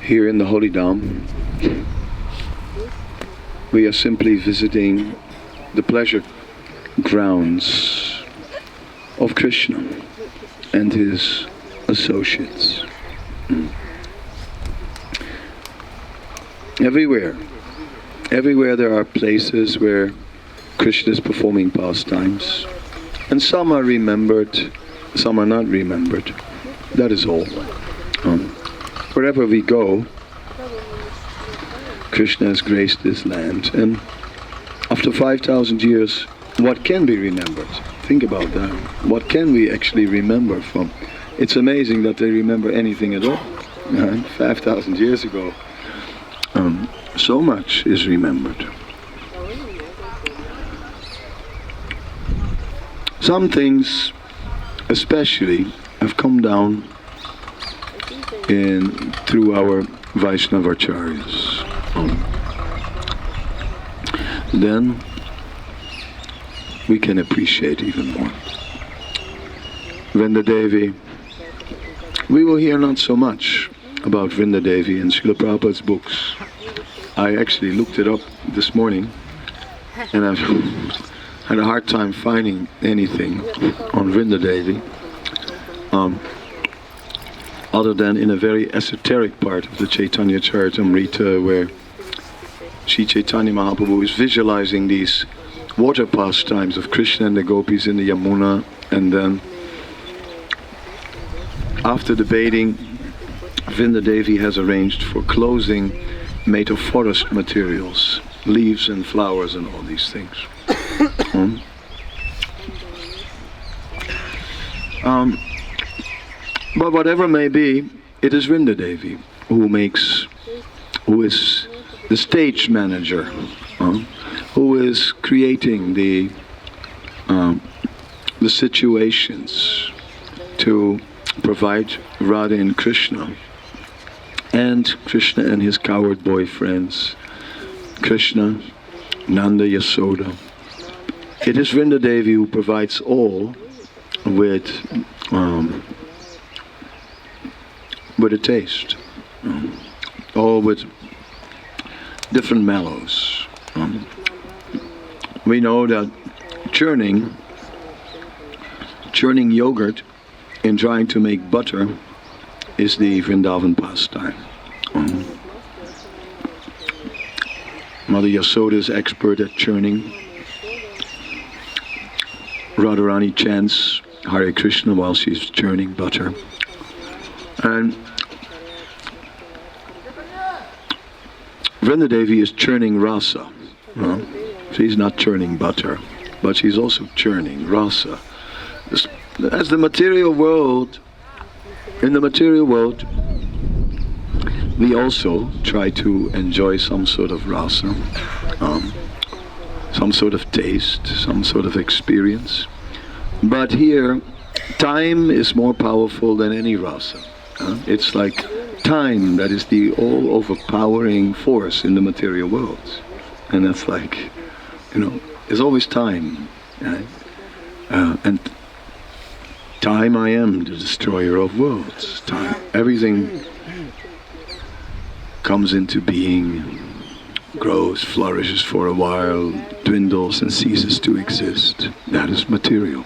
Here in the Holy Dham, we are simply visiting the pleasure grounds of Krishna and his associates. Everywhere there are places where Krishna is performing pastimes, and some are remembered, some are not remembered. That is all. Wherever we go, Krishna has graced this land, and after 5,000 years, what can be remembered? Think about that. What can we actually remember from? It's amazing that they remember anything at all. 5,000 years ago, so much is remembered. Some things especially have come down through our Vaishnavacharyas. Then we can appreciate even more. Vrinda Devi, we will hear not so much about Vrinda Devi in Srila Prabhupada's books. I actually looked it up this morning, and I've had a hard time finding anything on Vrinda Devi, other than in a very esoteric part of the Chaitanya Charitamrita, where Sri Chaitanya Mahaprabhu is visualizing these water pastimes of Krishna and the gopis in the Yamuna, and then after the bathing, Vrinda Devi has arranged for clothing made of forest materials, leaves and flowers and all these things. But whatever may be, it is Vrinda Devi who is the stage manager, who is creating the situations to provide Radha and Krishna and his coward boyfriends, Krishna, Nanda, Yasoda. It is Vrinda Devi who provides all with a taste, all with different mellows. We know that churning yogurt and trying to make butter is the Vrindavan pastime. Mother Yasoda is expert at churning. Radharani chants Hare Krishna while she's churning butter. And Vrinda Devi is churning rasa. She's not churning butter, but she's also churning rasa. As the material world, in the material world, we also try to enjoy some sort of rasa, some sort of taste, some sort of experience. But here, time is more powerful than any rasa. It's like time that is the all-overpowering force in the material world. And that's like, there's always time. Right? And time, I am the destroyer of worlds. Time, everything comes into being, grows, flourishes for a while, dwindles and ceases to exist. That is material.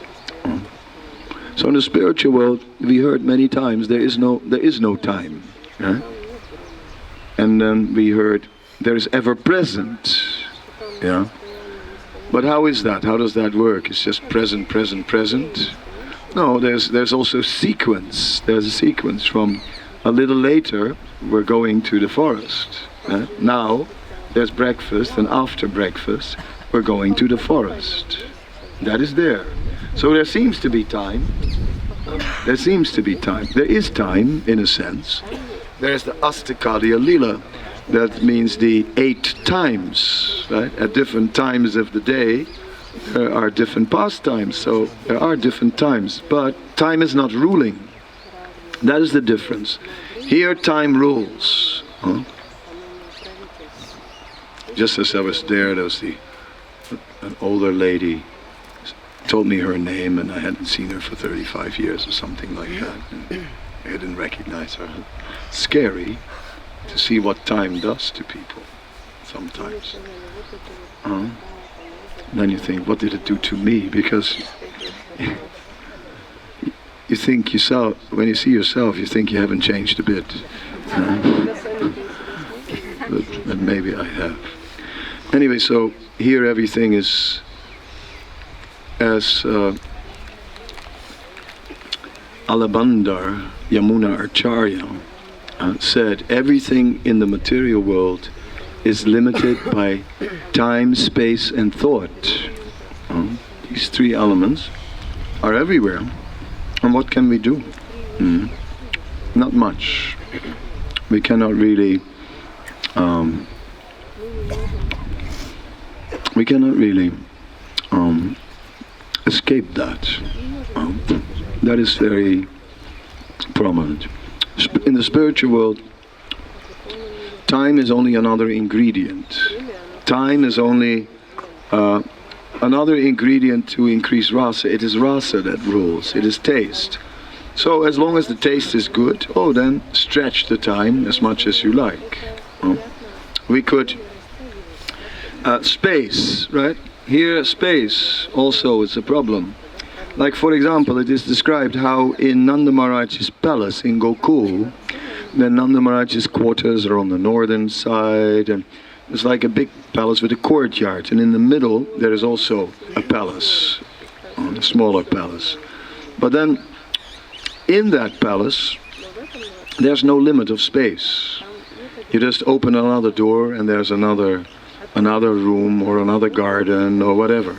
So in the spiritual world, we heard many times there is no time. Right? And then we heard there is ever present. Yeah. But how is that? How does that work? It's just present, present, present. No, there's also sequence. There's a sequence from a little later we're going to the forest. Now there's breakfast, and after breakfast we're going to the forest. That is there. So there seems to be time. There seems to be time. There is time in a sense. There's the Astakadiya Lila. That means the 8 times, right? At different times of the day, there are different pastimes, so there are different times. But time is not ruling. That is the difference. Here, time rules. Just as I was there was an older lady told me her name, and I hadn't seen her for 35 years or something like that. And I didn't recognize her. Scary. to see what time does to people sometimes. Then you think, what did it do to me? Because you think yourself, when you see yourself, you think you haven't changed a bit. But maybe I have. Anyway, so here everything is as Alabandar Yamuna Acharya said, everything in the material world is limited by time, space and thought. These three elements are everywhere. And what can we do? Not much. We cannot really escape that. That is very prominent. In the spiritual world, time is only another ingredient. Time is only another ingredient to increase rasa. It is rasa that rules. It is taste. So as long as the taste is good, then stretch the time as much as you like. We could space, right? Here space also is a problem. Like for example, it is described how in Nanda Maharaj's palace in Gokul, then Nanda Maharaj's quarters are on the northern side, and it's like a big palace with a courtyard, and in the middle there is also a palace, a smaller palace. But then in that palace there's no limit of space. You just open another door and there's another room or another garden or whatever.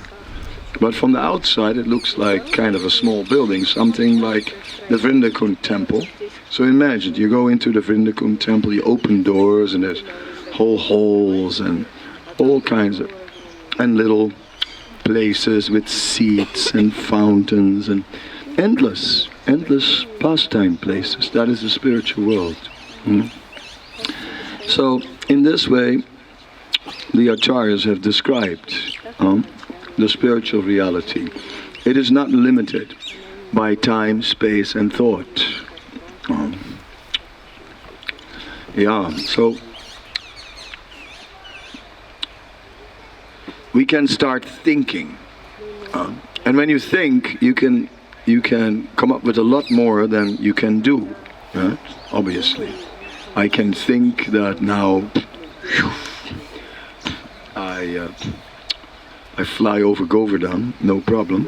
But from the outside it looks like kind of a small building, something like the Vrinda Kund temple. So imagine, you go into the Vrinda Kund temple, you open doors and there's whole halls and all kinds of, and little places with seats and fountains and endless pastime places. That is the spiritual world. So in this way, the acharyas have described the spiritual reality. It is not limited by time, space and thought. So we can start thinking, and when you think, you can come up with a lot more than you can do. Obviously, I can think that now I fly over Govardhan, no problem.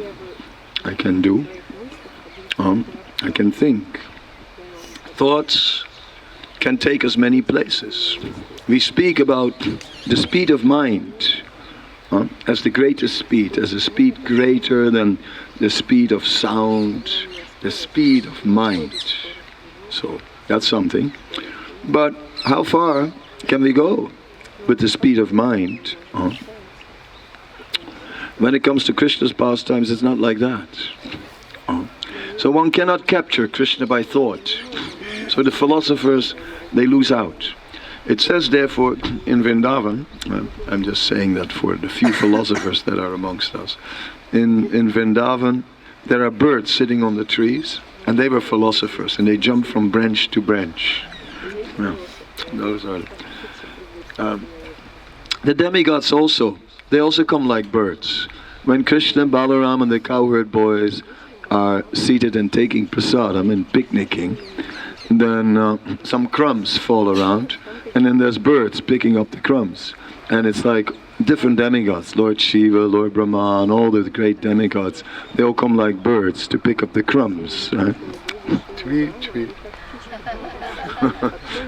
I can do. I can think. Thoughts can take us many places. We speak about the speed of mind as the greatest speed, as a speed greater than the speed of sound, the speed of mind. So that's something. But how far can we go with the speed of mind? When it comes to Krishna's pastimes, it's not like that. So one cannot capture Krishna by thought. So the philosophers, they lose out. It says therefore in Vrindavan, I'm just saying that for the few philosophers that are amongst us, in Vrindavan there are birds sitting on the trees, and they were philosophers, and they jumped from branch to branch. Those are the demigods also. They also come like birds. When Krishna, Balaram and the cowherd boys are seated and taking prasadam and picnicking, then some crumbs fall around, and then there's birds picking up the crumbs. And it's like different demigods, Lord Shiva, Lord Brahma, and all the great demigods, they all come like birds to pick up the crumbs, right? Tweet, tweet.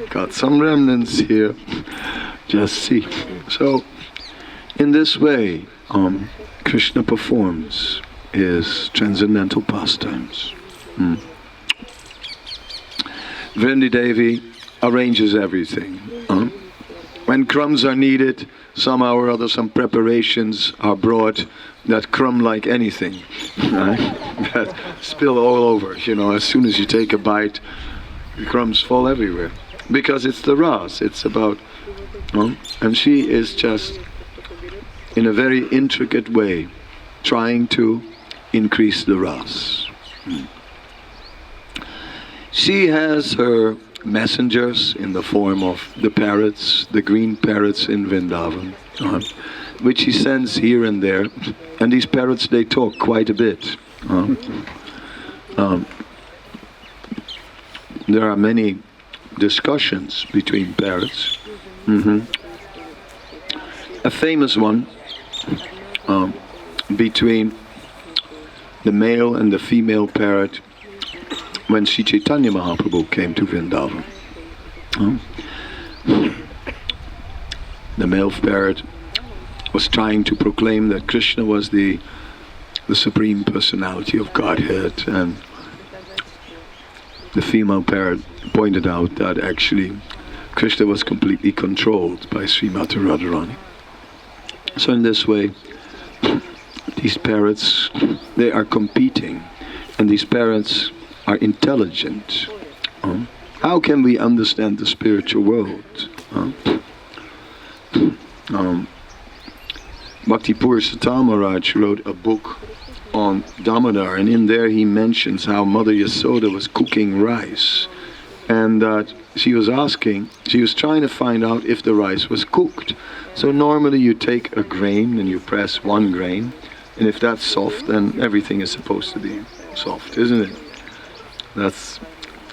Got some remnants here, just see. So, in this way, Krishna performs his transcendental pastimes. Vrindi Devi arranges everything. When crumbs are needed, somehow or other some preparations are brought that crumb like anything, right? That spill all over, as soon as you take a bite, the crumbs fall everywhere. Because it's the ras, it's about, and she is just, in a very intricate way, trying to increase the ras. She has her messengers in the form of the parrots, the green parrots in Vrindavan, which he sends here and there. And these parrots, they talk quite a bit. There are many discussions between parrots. A famous one between the male and the female parrot when Sri Chaitanya Mahaprabhu came to Vrindavan. The male parrot was trying to proclaim that Krishna was the Supreme Personality of Godhead, and the female parrot pointed out that actually Krishna was completely controlled by Srimati Radharani. So in this way, these parrots, they are competing, and these parrots are intelligent. How can we understand the spiritual world? Bhaktipur Sata Maharaj wrote a book on Damodar, and in there he mentions how Mother Yasoda was cooking rice, and that she was trying to find out if the rice was cooked. So normally you take a grain and you press one grain, and if that's soft, then everything is supposed to be soft, isn't it? That's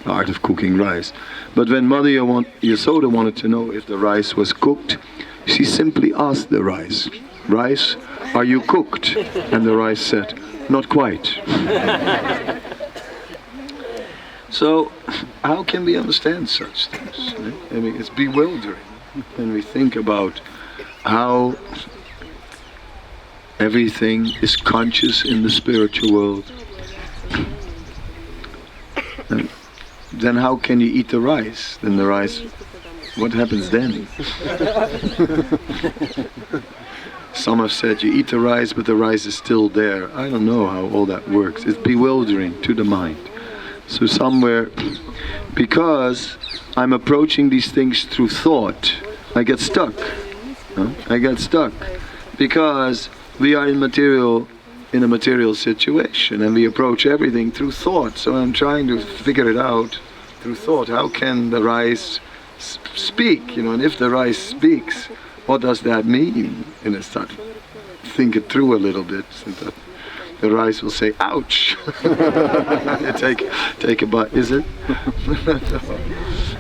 the art of cooking rice. But when Mother Yasoda wanted to know if the rice was cooked, she simply asked the rice, "Rice, are you cooked?" And the rice said, "Not quite." So, how can we understand such things? I mean, it's bewildering when we think about how everything is conscious in the spiritual world. And then how can you eat the rice? Then the rice, what happens then? Some have said you eat the rice, but the rice is still there. I don't know how all that works. It's bewildering to the mind. So somewhere, because I'm approaching these things through thought, I get stuck. I get stuck because we are in a material situation, and we approach everything through thought. So I'm trying to figure it out through thought. How can the rice speak? And if the rice speaks, what does that mean? And I start to think it through a little bit. The rice will say, "Ouch!" take a bite. Is it?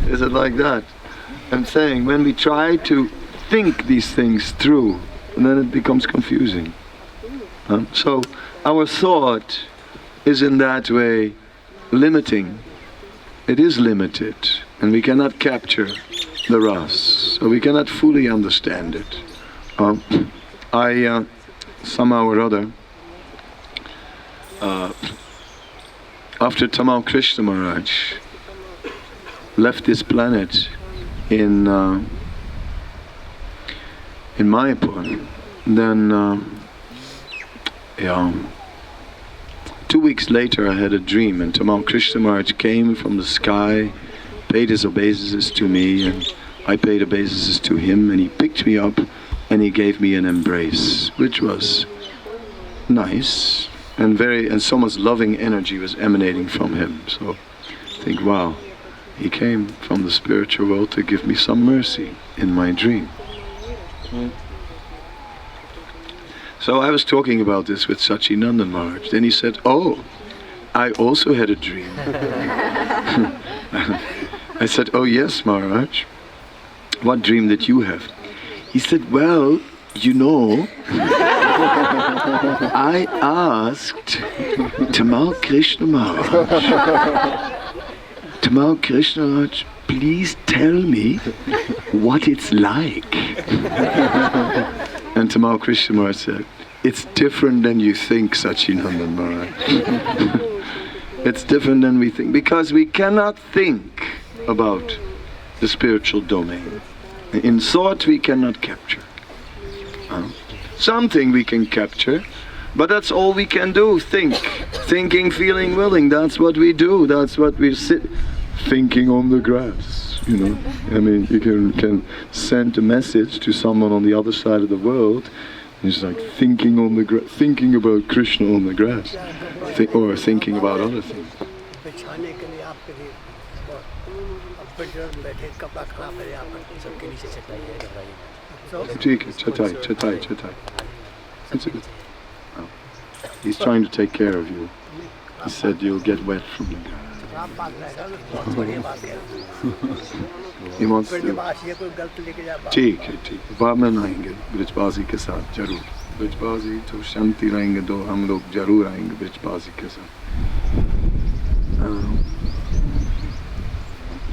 Is it like that? I'm saying, when we try to think these things through, and then it becomes confusing. So our thought is in that way limiting. It is limited, and we cannot capture the ras, so we cannot fully understand it. I somehow or other, after Tamal Krishna Maharaj left this planet in Mayapur, then 2 weeks later I had a dream, and Tamal Krishna Maharaj came from the sky, paid his obeisances to me, and I paid obeisances to him, and he picked me up and he gave me an embrace, which was nice, and so much loving energy was emanating from him. So I think, wow, he came from the spiritual world to give me some mercy in my dream. So I was talking about this with Sachinandan Maharaj. Then he said, "Oh, I also had a dream." I said, "Oh yes, Maharaj. What dream did you have?" He said, "Well, I asked Tamal Krishna Maharaj, please tell me what it's like." And Tamal Krishna Maharaj said, "It's different than you think, Sachinandan Maharaj." It's different than we think, because we cannot think about the spiritual domain. In thought we cannot capture. Something we can capture, but that's all we can do, think. Thinking, feeling, willing, that's what we do, that's what we sit thinking on the grass. I mean, you can send a message to someone on the other side of the world. It's like thinking on the thinking about Krishna on the grass, or thinking about other things. ठीक है, चटाई. That's it. Oh. He's trying to take care of you. He said you'll get wet from the guy. He wants to. ठीक है. बाद में आएंगे ब्रिजबाजी के साथ जरूर. ब्रिजबाजी तो शांति रहेंगे तो हम लोग जरूर आएंगे ब्रिजबाजी के साथ.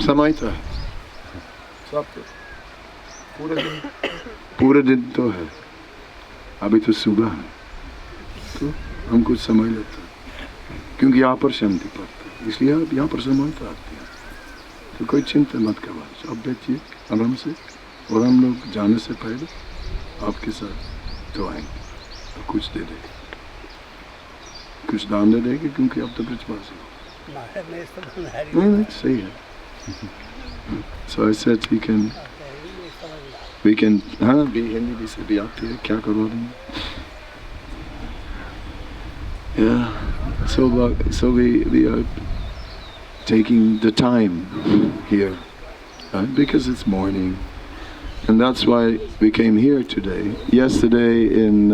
समय तो है. सब पूरे दिन तो है. अभी तो सुबह है तो हम कुछ समय लेते हैं क्योंकि यहाँ पर शांति पड़ता है, इसलिए आप यहाँ पर समय तो आते हैं. तो कोई चिंता मत करो, आप बैठिए आराम से और हम लोग जाने से पहले आपके साथ तो आएंगे तो कुछ दे देंगे, कुछ दान दे देंगे क्योंकि आप तो ब्रिजवासी हो. नहीं सही है. So I said we can हाँ भी हिंदी भी से भी आती है, क्या करवा देंगे. Yeah, so we are taking the time here, right? Because it's morning, and that's why we came here today. Yesterday in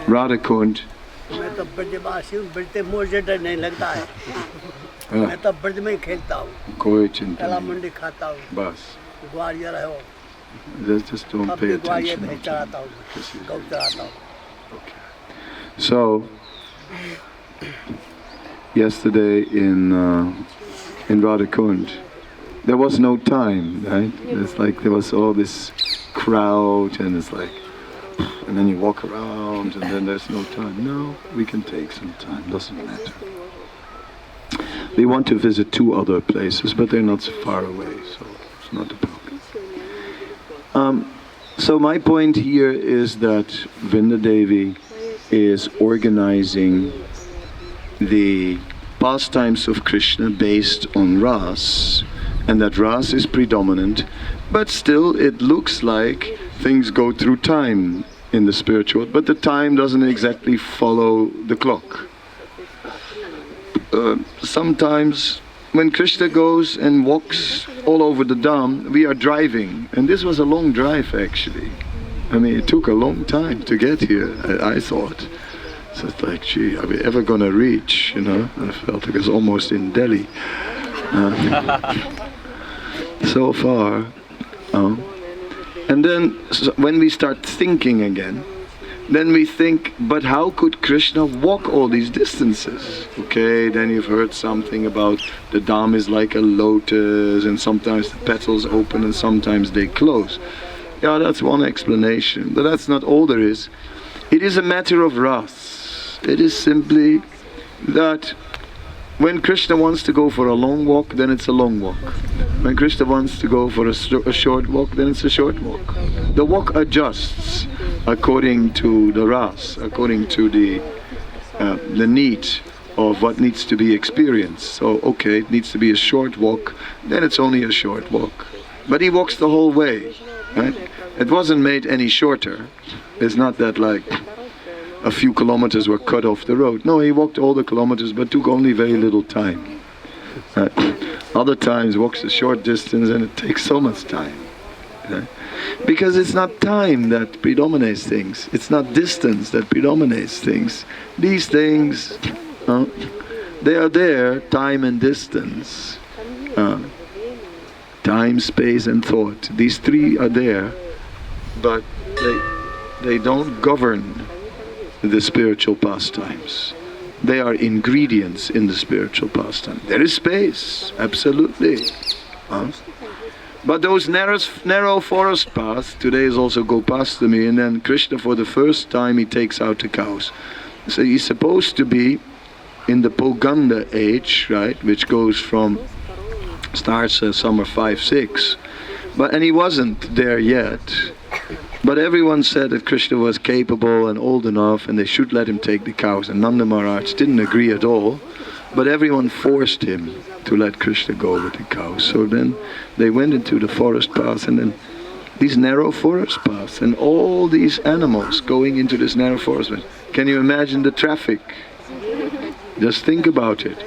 Vrinda Kund. मैं तो ब्रजवासी हूँ, ब्रज मुझे डर नहीं लगता है. मैं तो ब्रज में ही खेलता हूँ, कोई चिंता कला नहीं, मंडी खाता हूँ, बस ग्वालियर है वो. just don't pay attention. में चढ़ाता हूँ, गौ चढ़ाता हूँ. So yesterday in Vrinda Kund, there was no time, right? It's like there was all this crowd, and it's like, and then you walk around, and then there's no time. No, we can take some time. Doesn't matter. We want to visit 2 other places, but they're not so far away, so it's not a problem. So my point here is that Vrinda Devi is organizing the pastimes of Krishna based on Ras, and that Ras is predominant, but still it looks like things go through time in the spiritual, but the time doesn't exactly follow the clock. Sometimes when Krishna goes and walks all over the Dham, we are driving, and this was a long drive actually. I mean, it took a long time to get here, I thought. So it's like, gee, are we ever going to reach, you know? I felt like it was almost in Delhi. So far. And then when we start thinking again, then we think, but how could Krishna walk all these distances? Okay, then you've heard something about the Dham is like a lotus, and sometimes the petals open and sometimes they close. Yeah, that's one explanation, but that's not all there is. It is a matter of ras. It is simply that when Krishna wants to go for a long walk, then it's a long walk. When Krishna wants to go for a short walk, then it's a short walk. The walk adjusts according to the ras, according to the need of what needs to be experienced. So, okay, it needs to be a short walk, then it's only a short walk. But he walks the whole way, right? It wasn't made any shorter. It's not that like a few kilometers were cut off the road. No, he walked all the kilometers but took only very little time. Other times walks a short distance and it takes so much time. Because it's not time that predominates things. It's not distance that predominates things. These things, they are there, time and distance. Time, space and thought. These 3 are there, but they don't govern the spiritual pastimes. They are ingredients in the spiritual pastime. There is space, absolutely. But those narrow forest paths, today is also Gopastami, and then Krishna for the first time he takes out the cows. So he's supposed to be in the Poganda age, right, which goes from, starts summer 5-6, and he wasn't there yet. But everyone said that Krishna was capable and old enough and they should let him take the cows, and Nanda Maharaj didn't agree at all, but everyone forced him to let Krishna go with the cows. So then they went into the forest paths, and then these narrow forest paths and all these animals going into this narrow forest path. Can you imagine the traffic? Just think about it.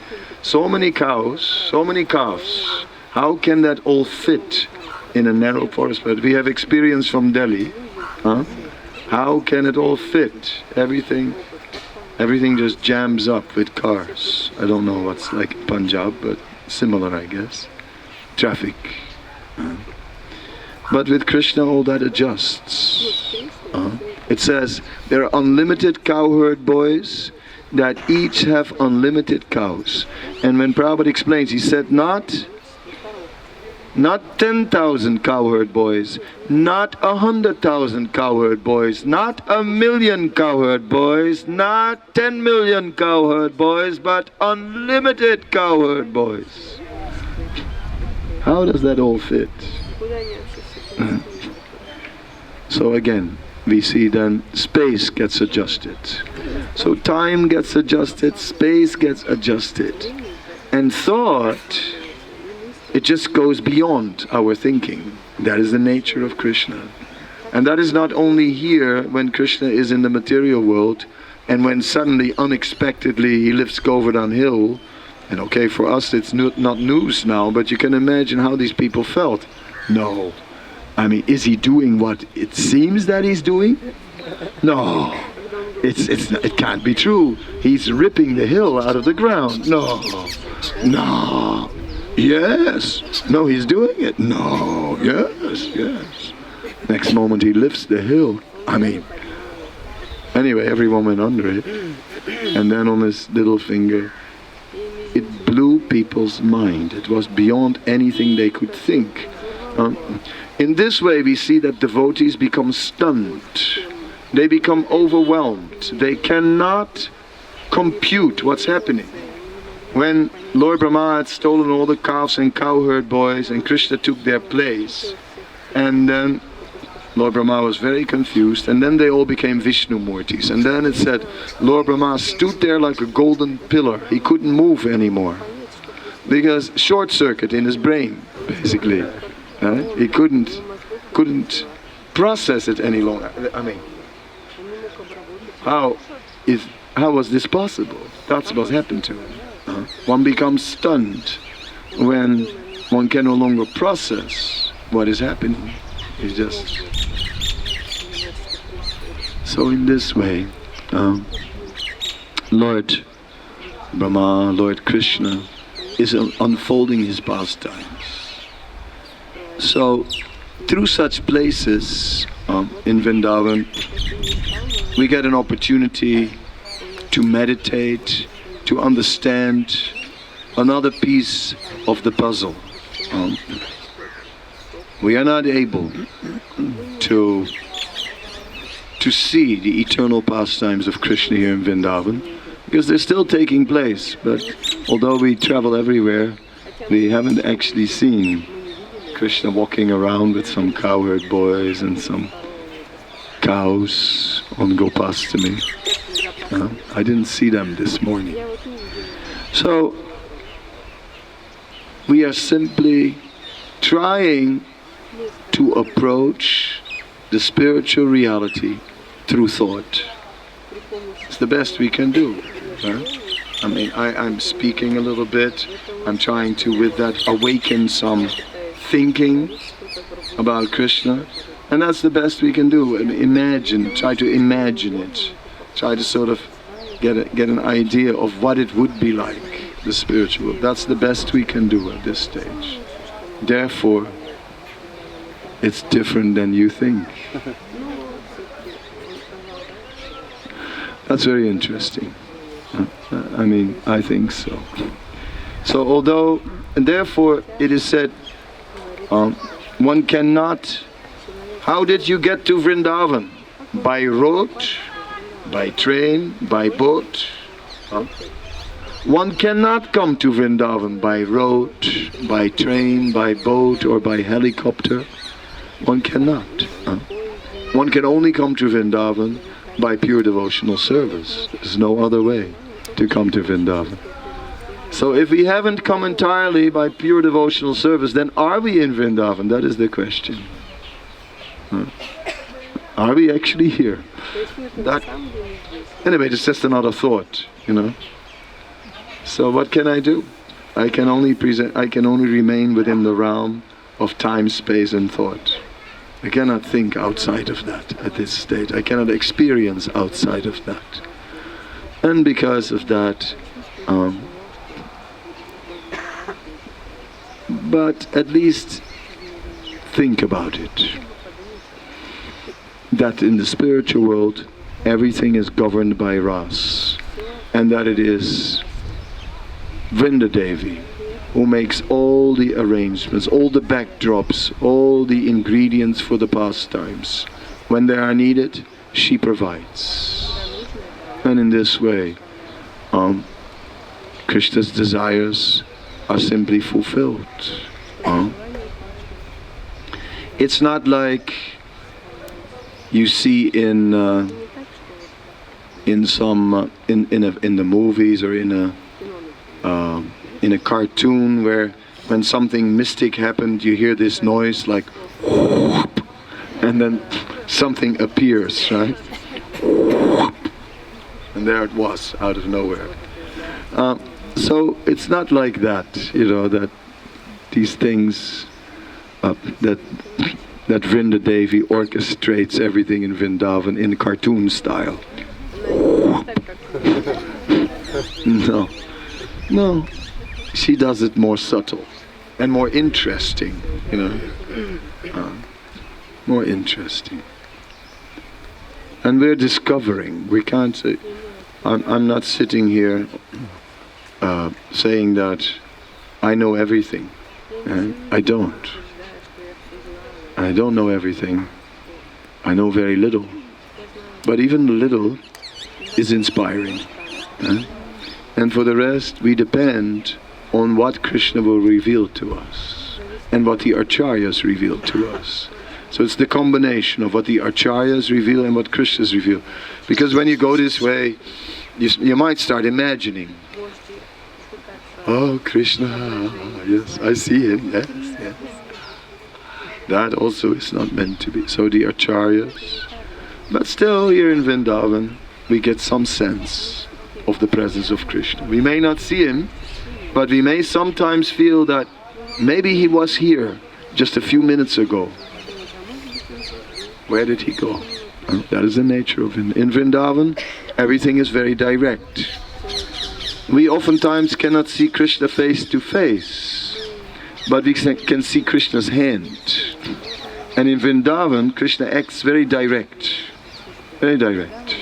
So many cows, so many calves. How can that all fit in a narrow forest? But we have experience from Delhi. Huh? How can it all fit? Everything just jams up with cars. I don't know what's like in Punjab, but similar, I guess. Traffic. But with Krishna, all that adjusts. It says there are unlimited cowherd boys that each have unlimited cows. And when Prabhupada explains, he said not 10,000 cowherd boys, not 100,000 cowherd boys, not 1,000,000 cowherd boys, not 10 million cowherd boys, but unlimited cowherd boys. How does that all fit? So again, we see then space gets adjusted. So time gets adjusted, space gets adjusted. And thought, it just goes beyond our thinking. That is the nature of Krishna. And that is not only here when Krishna is in the material world and when suddenly, unexpectedly, he lifts Govardhan Hill. And okay, for us it's not news now, but you can imagine how these people felt. No. I mean, is he doing what it seems that he's doing? No. It can't be true. He's ripping the hill out of the ground. No. No. Yes. No, he's doing it. No. Yes. Yes. Next moment he lifts the hill. I mean, anyway, everyone went under it. And then on his little finger, it blew people's mind. It was beyond anything they could think. In this way we see that devotees become stunned. They become overwhelmed. They cannot compute what's happening. When Lord Brahma had stolen all the calves and cowherd boys and Krishna took their place, and then Lord Brahma was very confused, and then they all became Vishnu Murtis. And then it said Lord Brahma stood there like a golden pillar. He couldn't move anymore because short circuit in his brain, basically. He couldn't process it any longer. I mean, how was this possible? That's what happened to him. One becomes stunned when one can no longer process what is happening. It's just so. In this way, Lord Brahma, Lord Krishna, is unfolding his pastimes. So, through such places in Vrindavan, we get an opportunity to meditate, to understand another piece of the puzzle. We are not able to see the eternal pastimes of Krishna here in Vrindavan, because they're still taking place, but although we travel everywhere, we haven't actually seen Krishna walking around with some cowherd boys and some cows on Gopastami. I didn't see them this morning. So, we are simply trying to approach the spiritual reality through thought. It's the best we can do. I mean, I'm speaking a little bit. I'm trying to, with that, awaken some thinking about Krishna, and that's the best we can do. Imagine, try to imagine it, try to sort of get an idea of what it would be like, the spiritual. That's the best we can do at this stage. Therefore, it's different than you think. That's very interesting. I mean, I think so. So although, and therefore it is said, one cannot. How did you get to Vrindavan? By road, by train, by boat? One cannot come to Vrindavan by road, by train, by boat, or by helicopter. One cannot. One can only come to Vrindavan by pure devotional service. There's no other way to come to Vrindavan. So if we haven't come entirely by pure devotional service, then are we in Vrindavan? That is the question. Are we actually here? Anyway, it's just another thought, you know. So what can I do? I can only remain within the realm of time, space and thought. I cannot think outside of that at this state. I cannot experience outside of that. And because of that, but at least think about it. That in the spiritual world, everything is governed by Ras. And that it is Vrinda Devi who makes all the arrangements, all the backdrops, all the ingredients for the pastimes. When they are needed, she provides. And in this way, Krishna's desires are simply fulfilled. It's not like you see in the movies or in a cartoon where when something mystic happened, you hear this noise like whoop, and then something appears, right? And there it was, out of nowhere. So it's not like that, that these things, that Vrinda Devi orchestrates everything in Vrindavan in cartoon style. No. She does it more subtle and more interesting, more interesting. And we're discovering. We can't say. I'm not sitting here saying that I know everything. I don't. I don't know everything. I know very little. But even the little is inspiring. And for the rest, we depend on what Krishna will reveal to us and what the Acharyas reveal to us. So it's the combination of what the Acharyas reveal and what Krishna's reveal. Because when you go this way, you might start imagining, oh, Krishna, yes, I see him, yes. That also is not meant to be. So the Acharyas, but still here in Vrindavan, we get some sense of the presence of Krishna. We may not see him, but we may sometimes feel that maybe he was here just a few minutes ago. Where did he go? That is the nature of him. In Vrindavan, everything is very direct. We oftentimes cannot see Krishna face to face, but we can see Krishna's hand. And in Vrindavan, Krishna acts very direct. Very direct.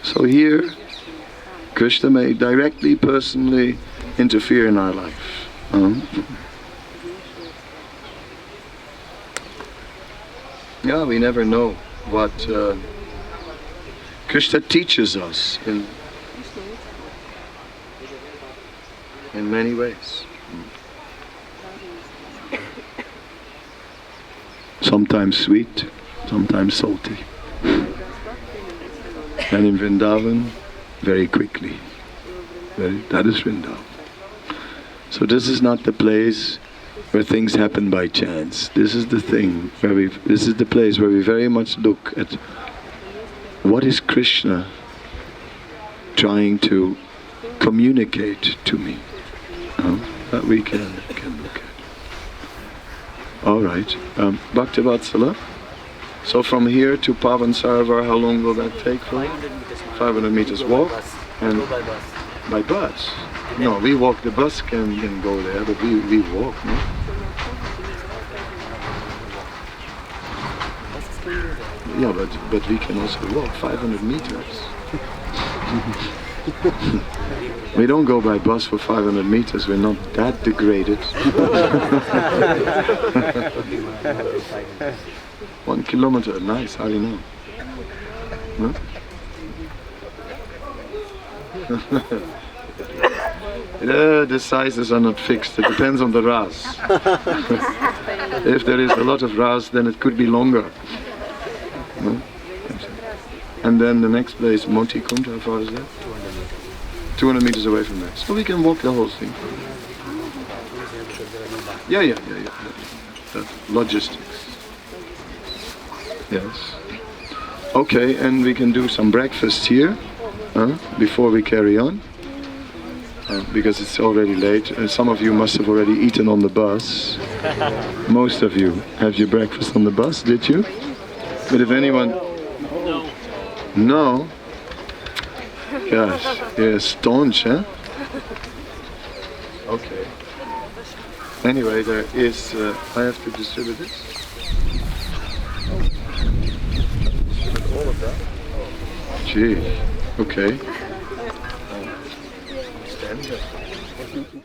So here, Krishna may directly, personally interfere in our life. Yeah, we never know what Krishna teaches us in many ways. Sometimes sweet, sometimes salty. And in Vrindavan, very quickly. That is Vrindavan. So this is not the place where things happen by chance. This is the thing where this is the place where we very much look at what is Krishna trying to communicate to me. That we can look at. All right, Bhakti-Vatsala. So from here to Pavan Sarovar, how long will that take for? 500 meters walk. And by bus? No, we walk. The bus can go there, but we walk, no? Yeah, but we can also walk 500 meters. We don't go by bus for 500 meters, we're not that degraded. 1 kilometer, nice, how do you know? No? The sizes are not fixed, it depends on the ras. If there is a lot of ras, then it could be longer. No? And then the next place, Moti Kund, how far is that? 200 meters away from there. So we can walk the whole thing. Yeah. That logistics. Yes. Okay, and we can do some breakfast here before we carry on. because it's already late. Some of you must have already eaten on the bus. Most of you have your breakfast on the bus, did you? But if anyone... No. No? Gosh, you're staunch, huh? Okay. Anyway, there is... I have to distribute this. Distribute all of that? Gee, okay. Stand there.